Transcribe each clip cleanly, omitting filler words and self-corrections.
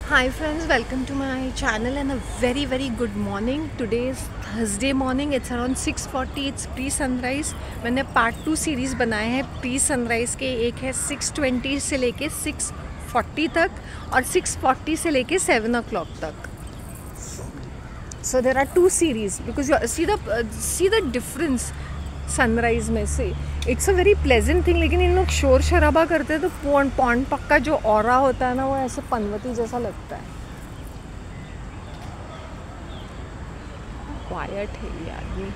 Hi friends, welcome to my channel and a very good morning. Today is Thursday morning. It's around 6:40. It's pre sunrise. मैंने part 2 series बनाए हैं pre sunrise के. एक है 6:20 से लेके 6:40 तक और 6:40 से लेके 7 o'clock तक. So there are two series because you see the difference sunrise में से. It's a very pleasant thing. लेकिन इन लोग शोर शराबा करते हैं तो पॉन्ड पक्का जो ऑरा होता है ना वो ऐसे पनवती जैसा लगता है. क्वाइट है ये आदमी.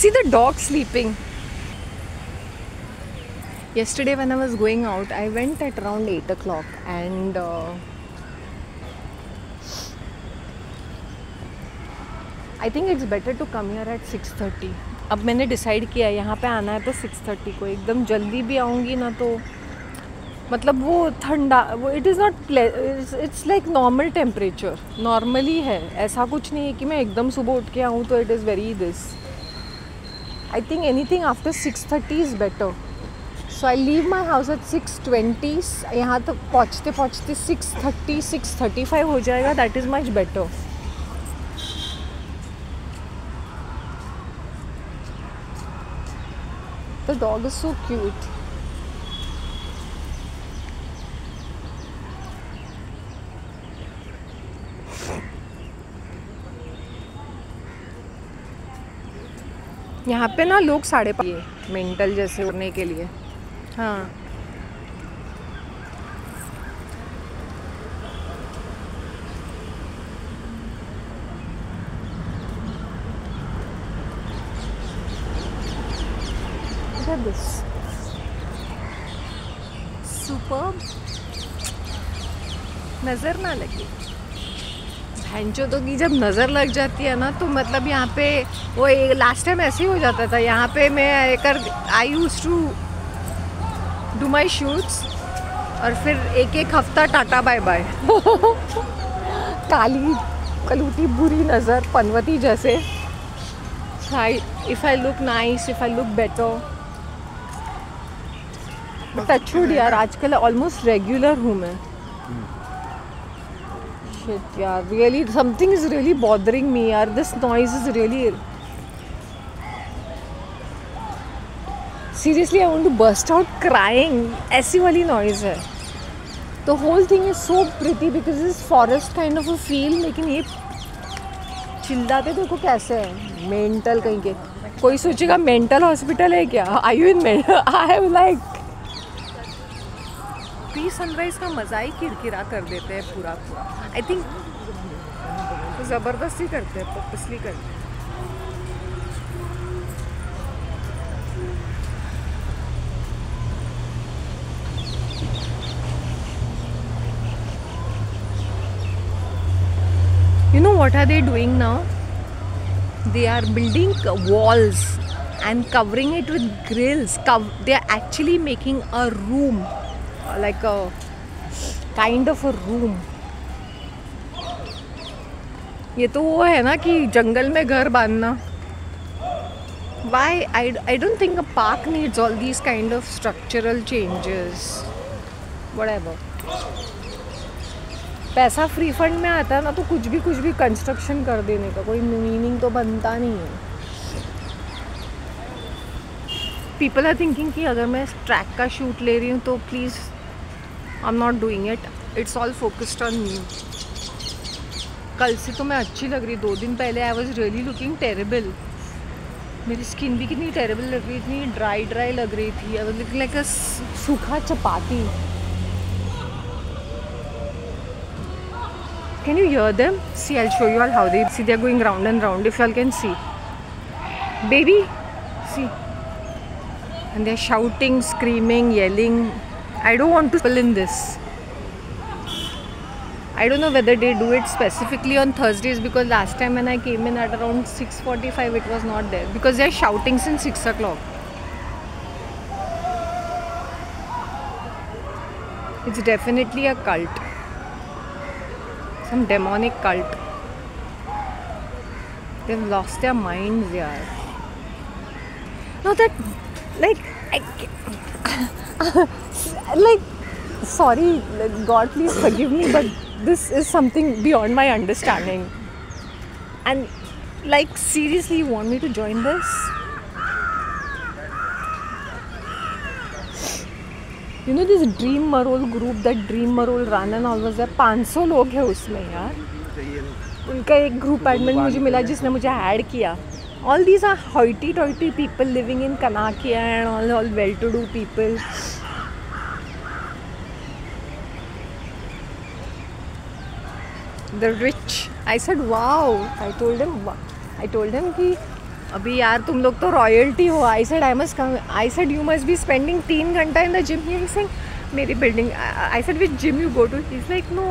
See the dog sleeping. Yesterday when I was going out, I went at around 8 o'clock and I think it's better to come here at 6:30. अब मैंने डिसाइड किया यहाँ पे आना है तो 6:30 को. एकदम जल्दी भी आऊँगी ना तो मतलब वो ठंडा वो it is not it's like normal temperature. Normally है, ऐसा कुछ नहीं है कि मैं एकदम सुबह उठ के आऊँ तो it is very this. I think anything after 6:30 is better. So I leave my house at 6:20. यहाँ तक पहुँचते 6:30 6:35 हो जाएगा. That is much better. The dog is so cute. यहाँ पे ना लोग 5:30 मेंटल जैसे उड़ने के लिए. हाँ दिस सुपर. नज़र ना लगे भैंचोदों की. जब नज़र लग जाती है ना तो मतलब यहाँ पे वो लास्ट टाइम ऐसे ही हो जाता था. यहाँ पे मैं I used to do my shoots और फिर एक हफ्ता टाटा बाय बाय. काली कलूटी बुरी नज़र पनवती जैसे. If I look nice, if I look better. Touch wood यार, आजकल ऑलमोस्ट रेगुलर हूँ मैं. Shit, यार, really something is really bothering me यार. This noise is really seriously I want to burst out crying. ऐसी वाली noise है. The whole thing is so pretty because it's forest kind of a feel. लेकिन ये चिल्लाते देखो कैसे है. मेंटल कहीं के. कोई सोचेगा मेंटल हॉस्पिटल है क्या. Are you in mental? I am like pre sunrise का मज़ा ही किरकिरा कर देते हैं पूरा. आई थिंक तो ज़बरदस्ती करते हैं, पर्पसली करते हैं. You know what are they doing now? They are building walls and covering it with grills. They are actually making a room, like a kind of a room. ये तो वो है ना कि जंगल में घर बांधना. Why? I don't think a park needs all these kind of structural changes. Whatever. पैसा फ्री फंड में आता है ना तो कुछ भी कंस्ट्रक्शन कर देने का कोई मीनिंग तो बनता नहीं है. पीपल आर थिंकिंग कि अगर मैं ट्रैक का शूट ले रही हूँ तो please I am not doing it. It's all focused on me. कल से तो मैं अच्छी लग रही. 2 दिन पहले I was really looking terrible. मेरी स्किन भी कितनी टेरेबल लग रही थी. ड्राई लग रही थी. आई वॉज लुकिंग लाइक अ सूखा चपाती. Can you hear them? See, I'll show you all how they see. They're going round and round. If you all can see, baby, see, and they're shouting, screaming, yelling. I don't want to spill in this. I don't know whether they do it specifically on Thursdays because last time when I came in at around 6:45, it was not there because they're shouting since 6 o'clock. It's definitely a cult. some demonic cult. They've lost their minds, yaar. No, that, like, like, sorry, God, please forgive me, but this is something beyond my understanding. And, like, seriously, you want me to join this? You know this Dream Marol group, that Dream Marol run and all was there. 500 लोग हैं उसमें यार. उनका एक group admin मुझे मिला जिसने मुझे ऐड किया. All these are hoity-toity people living in Kanakia and all well-to-do people. The rich. I said wow. I told him कि अभी यार तुम लोग तो रॉयल्टी हो. I said I must come. I said you must be spending 3 घंटा in the gym. He's saying मेरी building. I said which gym you go to? He's like no,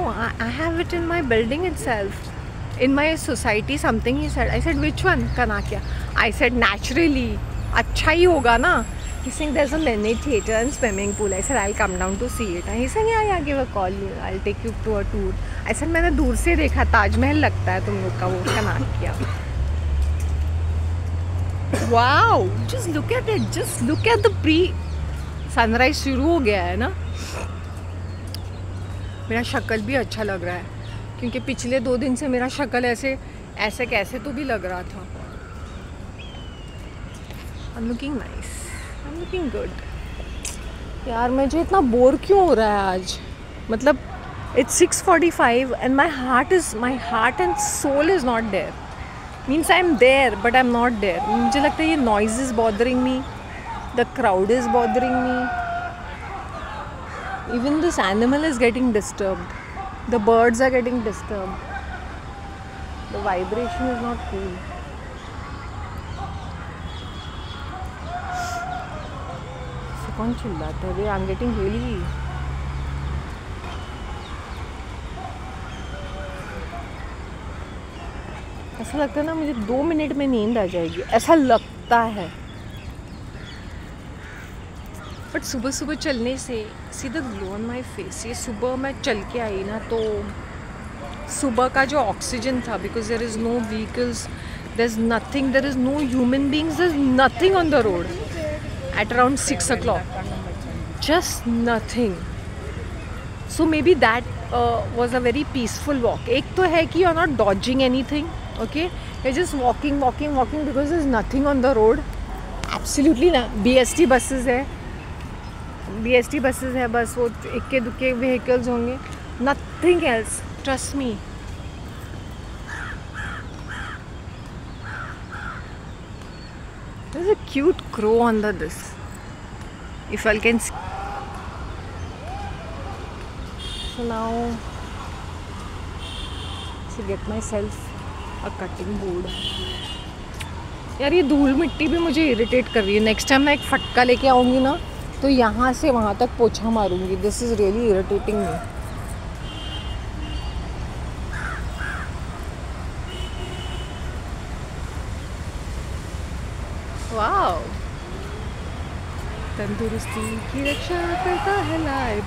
I have it in my building itself, in my society something. He said. I said which one? Kanakia. I said naturally. अच्छा ही होगा ना. He's saying there's a mini theater and swimming pool. I said I'll come down to see it. And he's saying yeah, give a call. I'll take you to a tour. I said मैंने दूर से देखा, ताजमहल लगता है तुम लोग का वो कनाकिया. Wow, just look at it. Just look at the sunrise शुरू हो गया है ना. मेरा शक्ल भी अच्छा लग रहा है क्योंकि पिछले 2 दिन से मेरा शक्ल ऐसे कैसे तो भी लग रहा था. I'm looking nice. I'm looking good. यार मुझे इतना बोर क्यों हो रहा है आज. मतलब it's 6:45 and my heart and soul is not there. Means I'm there but I'm not there. मुझे लगता है ये noise is bothering me, the crowd is bothering me, even this animal is getting disturbed, the birds are getting disturbed, the vibration is not cool. So कौन चिल्लाता है? I'm getting really ऐसा लगता है ना मुझे 2 मिनट में नींद आ जाएगी, ऐसा लगता है. बट सुबह सुबह चलने से see the glow on my face. ये सुबह मैं चल के आई ना तो सुबह का जो ऑक्सीजन था, because there is no vehicles, there is nothing, there is no human beings, there is nothing on the road at around 6 o'clock. Just nothing. So maybe that was a very peaceful walk. एक तो है कि you are not dodging anything. Okay, you're just walking because there's nothing on the road. Absolutely ना. BST buses है. बस वो इक्के दुक्के vehicles होंगे. Nothing else. Trust me. There's a cute crow on this. If I can see. So now, to get myself a cutting board. यार ये धूल मिट्टी भी मुझे इरिटेट कर रही है. नेक्स्ट टाइम मैं एक फटका लेके आऊँगी ना तो यहाँ से वहाँ तक पोछा मारूंगी. This is really irritating me. Wow, तंदुरुस्ती की रक्षा करता है लाइफ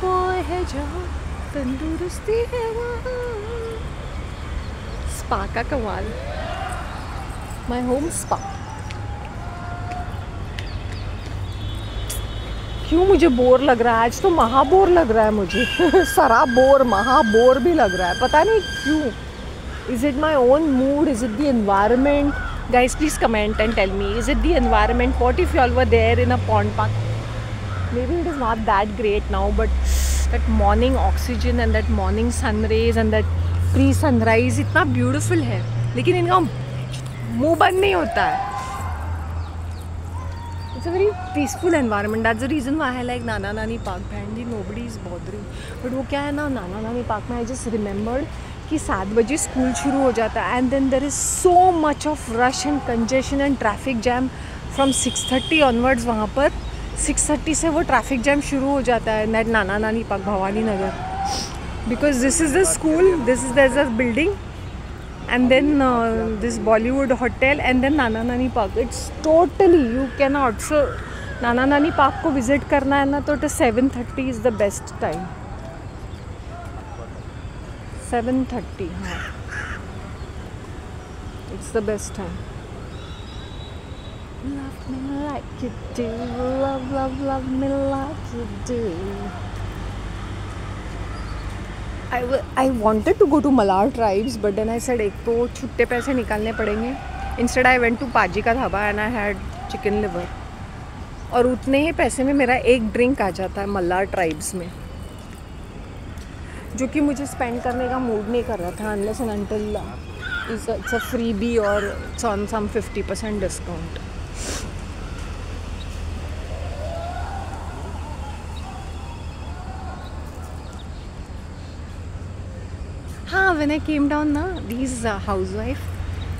बॉय है जहाँ तंदुरुस्ती है वहाँ. स्पा का कमाल. My home spa. क्यों मुझे बोर लग रहा है आज तो. महाबोर लग रहा है मुझे. सराबोर महाबोर भी लग रहा है. पता नहीं क्यों. Is it my own mood? Is it the environment? Guys, please comment and tell me, is it the environment? What if you all were there in a pond park? Maybe it is not that great now, but that morning oxygen and that morning sun rays and that pre-sunrise इतना beautiful है, लेकिन इनका मुंह बंद नहीं होता है. It's a very peaceful environment. That's the reason why I like Nana Nani Park. Apparently nobody is bothering. But वो क्या है ना, Nana Nani Park में I just remembered कि 7 बजे स्कूल शुरू हो जाता है and then there is so much of rush and congestion and traffic jam from 6:30 onwards. वहाँ पर 6:30 से वो ट्रैफिक जैम शुरू हो जाता है नेट Nana Nani park Bhavani Nagar. Because this is the school, this is the building and then this Bollywood hotel and then Nana Nani park. It's totally you can not. So Nana Nani park को विजिट करना है ना तो 7:30 इज़ द बेस्ट टाइम. 7:30, हाँ, it's the best time. Love me like you do, love me like you do. I wanted to go to Mallar Tribes, but then I said एक तो छुट्टे पैसे निकालने पड़ेंगे. Instead I went to पाजी का dhaba and I had chicken liver. और उतने ही पैसे में मेरा एक ड्रिंक आ जाता है मल्लार ट्राइब्स में, जो कि मुझे स्पेंड करने का मूड नहीं कर रहा था unless and until it's a freebie और इट्स ऑन सम 50% डिस्काउंट. हाँ, when I came down na, these housewife,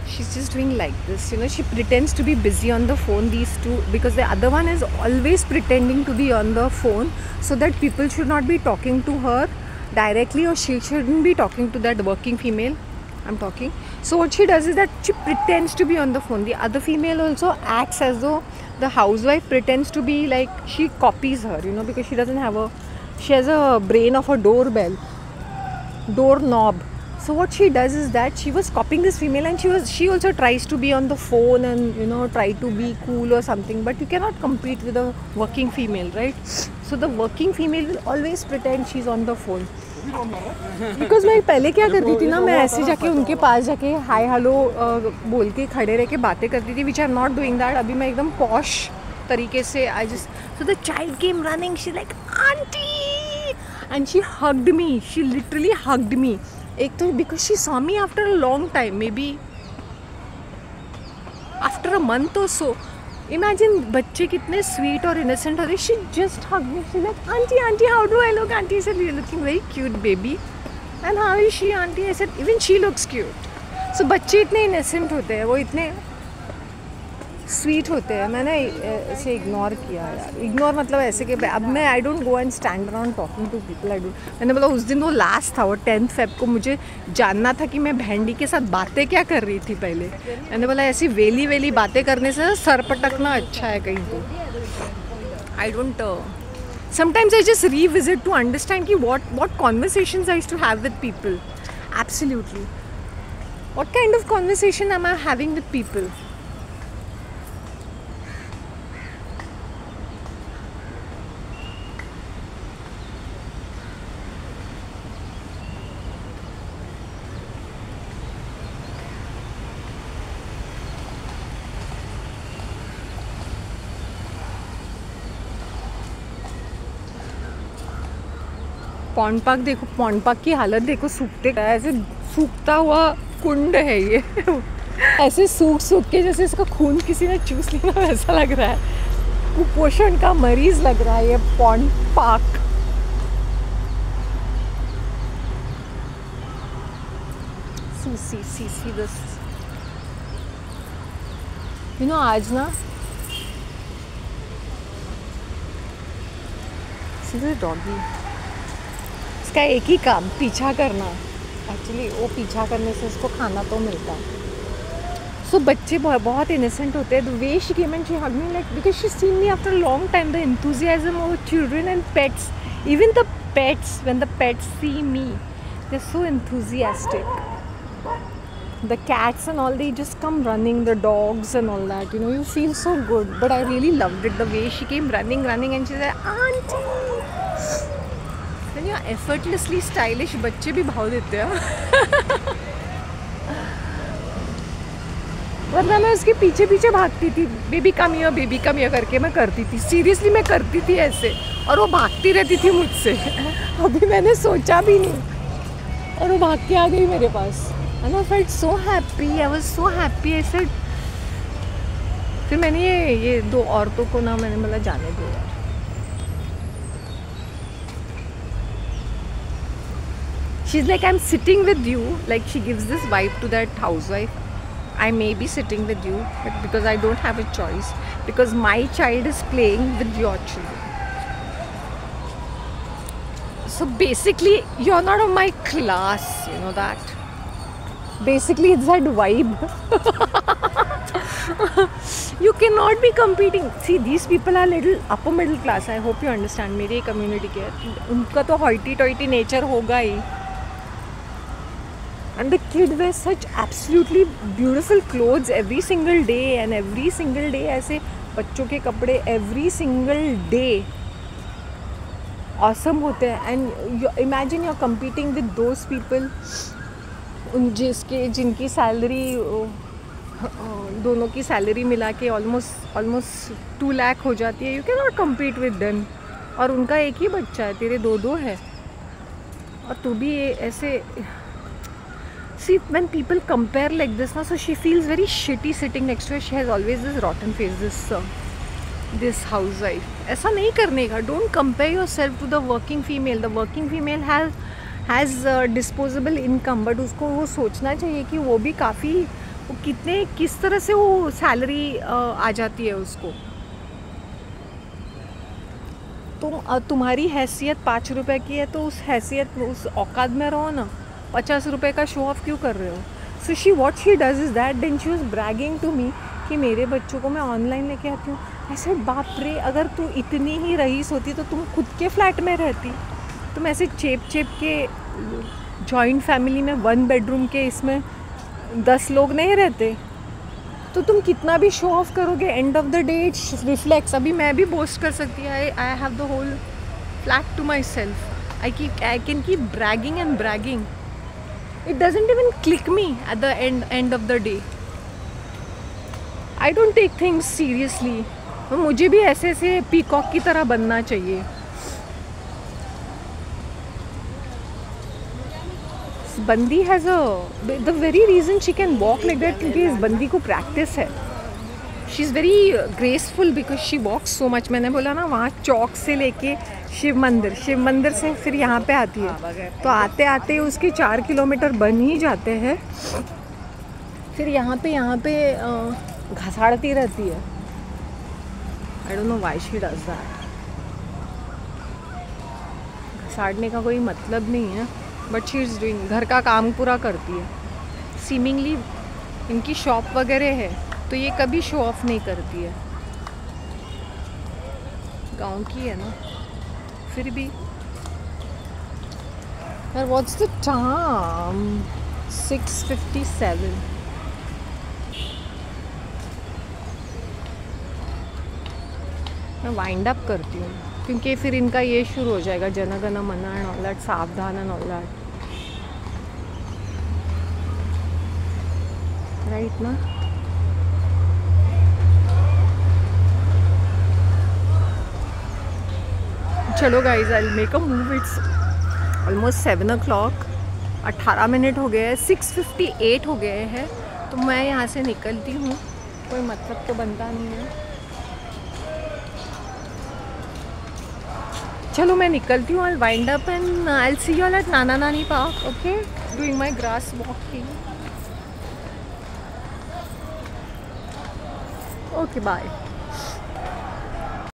she's just doing like this, you know, she pretends to be busy on the phone, these two, because the other one is always pretending to be on the phone so that people should not be talking to her directly, or she shouldn't be talking to that working female I'm talking. So what she does is that she pretends to be on the phone. The other female also acts as though the housewife pretends to be, like she copies her, you know, because she has a brain of a doorknob. So what she does is that she was copying this female, and she also tries to be on the phone and, you know, try to be cool or something, but you cannot compete with a working female, right? So the working female will always pretend she's on the phone. Because मैं पहले क्या करती थी ना, मैं ऐसे जाके उनके पास जाके हाय हेलो बोल के खड़े रह के बातें करती थी, which I'm not doing that. अभी मैं एकदम पॉश तरीके से so the child came running, she's like auntie, and she hugged me, she literally hugged me. एक तो because she saw me after a long time, maybe after a month or so. Imagine बच्चे कितने sweet और innocent होते. She just hugged me. She's like, auntie, how do I look? Auntie said, you're looking very cute, baby. And how is she, auntie? I said, even she looks cute. So बच्चे इतने innocent होते हैं, वो इतने sweet होते हैं. मैंने ऐसे इग्नोर किया यार. इग्नोर मतलब ऐसे कि अब मैं I don't go and stand around talking to people. I don't. मैंने बोला उस दिन वो लास्ट था, वो 10th Feb को मुझे जानना था कि मैं भेंडी के साथ बातें क्या कर रही थी पहले. मैंने बोला ऐसी वेली बातें करने से सर पटकना अच्छा है कहीं तो. I don't. Sometimes I just revisit to understand कि what conversations I used to have with people. Absolutely. What kind of conversation am I having with people? Pond park देखो, पॉन्ड पार्क की हालत देखो, सूखते ऐसे सूखता हुआ कुंड है ये. ऐसे सूख के जैसे इसका खून किसी ने चूस लिया वैसा लग रहा है. कुपोषण का मरीज लग रहा है ये pond park. See this, you know, आज ना सीधे डॉगी, इसका एक ही काम पीछा करना. एक्चुअली वो पीछा करने से इसको खाना तो मिलता है. सो बच्चे बहुत इनोसेंट होते हैं. The way she came and she hugged me, like because she seen me after a long time. The enthusiasm of children and pets, even the pets, when the pets see me they are so enthusiastic. The cats and all, they just come running, the dogs and all that, you know, you feel so good. But I really loved it, the way she came running and she said auntie. When you are effortlessly stylish, बच्चे भी भाव देते हैं. वरना मैं उसके पीछे भागती थी. बेबी कम हियर करके मैं करती थी. सीरियसली मैं करती थी ऐसे, और वो भागती रहती थी मुझसे. अभी मैंने सोचा भी नहीं और वो भाग के आ गई मेरे पास. And I felt so happy. I was so happy. I said, फिर मैंने ये दो औरतों को ना, मैंने बोला जाने दो यार. She's like, I'm sitting with you. Like she gives this vibe to that housewife. I may be sitting with you, but because I don't have a choice, because my child is playing with your children. So basically, you're not of my class. You know that. Basically it's that vibe. You cannot be competing. See, these people are little upper middle class. I hope you understand. मेरी community के उनका तो hoity-toity nature होगा ही. and the kid wears such absolutely beautiful clothes every single day, and every single day ऐसे बच्चों के कपड़े every single day awesome होते हैं. And imagine you're competing with those people जिनकी सैलरी दोनों की सैलरी मिला के ऑलमोस्ट 2 लाख हो जाती है. You can not compete with them. और उनका एक ही बच्चा है, तेरे दो है, और तू भी ऐसे. See when people compare like this ना, so she feels very shitty sitting next to her. She has always this rotten face, this housewife. ऐसा नहीं करने का. Don't compare yourself to the working female. The working female has disposable income, but उसको वो सोचना चाहिए कि वो भी काफ़ी, वो किस तरह से वो सैलरी आ जाती है उसको. तुम्हारी हैसियत 5 रुपए की है, तो उस हैसियत उस औकात में रहो ना. 50 रुपए का शो ऑफ क्यों कर रहे हो? So what she does is that then she was bragging to me कि मेरे बच्चों को मैं ऑनलाइन लेके आती हूँ. ऐसे बाप रे, अगर तू इतनी ही रईस होती तो तुम खुद के फ्लैट में रहती. तुम ऐसे चेप के जॉइंट फैमिली में 1 बेडरूम के इसमें 10 लोग नहीं रहते, तो तुम कितना भी शो ऑफ करोगे, end of the day it reflects. अभी मैं भी बोस्ट कर सकती हूँ, I have the whole flat to myself. I can keep bragging and bragging. It doesn't even click me at the end of the day. I don't take things seriously. मुझे भी ऐसे peacock की तरह बनना चाहिए. बंदी has the very reason she can walk like that, क्योंकि इस बंदी को प्रैक्टिस है. She is very graceful because she walks so much. मैंने बोला ना, वहाँ चौक से लेके शिव मंदिर से फिर यहाँ पे आती है, तो आते आते उसके 4 किलोमीटर बन ही जाते हैं. फिर यहाँ पे घसाड़ती रहती है. I don't know why she does that. घसाड़ने का कोई मतलब नहीं है, बट शी इज़ डूइंग. घर का काम पूरा करती है. सीमिंगली इनकी शॉप वगैरह है, तो ये कभी शो ऑफ नहीं करती है. गांव की है ना, फिर भी. यार व्हाट्स द टाइम? 6:57. मैं वाइंड अप करती हूँ, क्योंकि फिर इनका ये शुरू हो जाएगा, जन गण मन एंड ऑल दैट, सावधान एंड ऑल दैट, राइट ना. चलो guys, I will make a move. It's almost 7 o'clock. 18 minute हो गए हैं. 6:58 हो गए हैं, तो मैं यहाँ से निकलती हूँ. कोई मतलब तो बनता नहीं है. चलो मैं निकलती हूँ. I will wind up and I will see you all at Nana Nani park. Okay, doing my grass walking. Okay, bye.